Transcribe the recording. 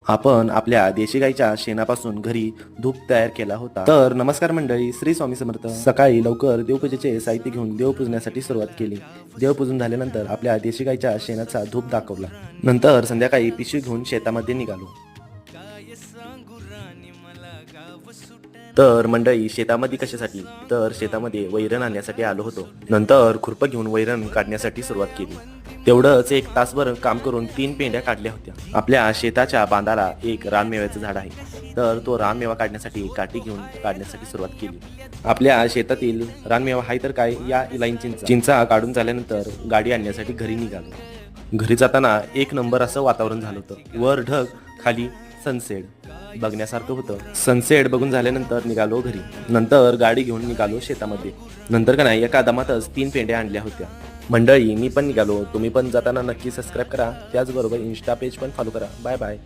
आपण आपल्या देशी गाईच्या शेणापासून घरी धूप तयार केला होता. तर नमस्कार मंडळी, श्री स्वामी समर्थ. सकाळी लवकर देवपूजेचे साहित्य घेऊन देवपूजण्यासाठी सुरुवात केली. देवपूजन झाल्यानंतर आपल्या देशी गाईच्या शेणाचा धूप दाखवला. नंतर संध्याकाळी पिशवी घेऊन शेतामध्ये निघालो. तर मंडळी शेतामध्ये कशासाठी, तर शेतामध्ये वैरण आणण्यासाठी आलो होतो. नंतर खुरपं घेऊन वैरण काढण्यासाठी सुरुवात केली. तेवढंच एक तासभर काम करून 3 पेंड्या काढल्या होत्या. आपल्या शेताच्या बांधाला एक रानमेव्याचं झाड आहे, तर तो रानमेवा काढण्यासाठी काठी घेऊन काढण्यासाठी सुरुवात केली. आपल्या शेतातील रानमेवा आहे तर काय, या इलाईन चिंचा काढून झाल्यानंतर गाडी आणण्यासाठी घरी निघालो. घरी जाताना एक नंबर असं वातावरण झालं होतं. वर ढग, खाली सनसेट बघण्यासारखं होतं. सनसेट बघून झाल्यानंतर निघालो घरी. नंतर गाडी घेऊन निघालो शेतामध्ये. नंतर का नाही, एका दमातच 3 पेंड्या आणल्या होत्या. मंडळी मी पण निघालो. तुम्ही पण जाताना नक्की सबस्क्राईब करा. त्याचबरोबर इंस्टा पेज पण फॉलो करा. Bye bye.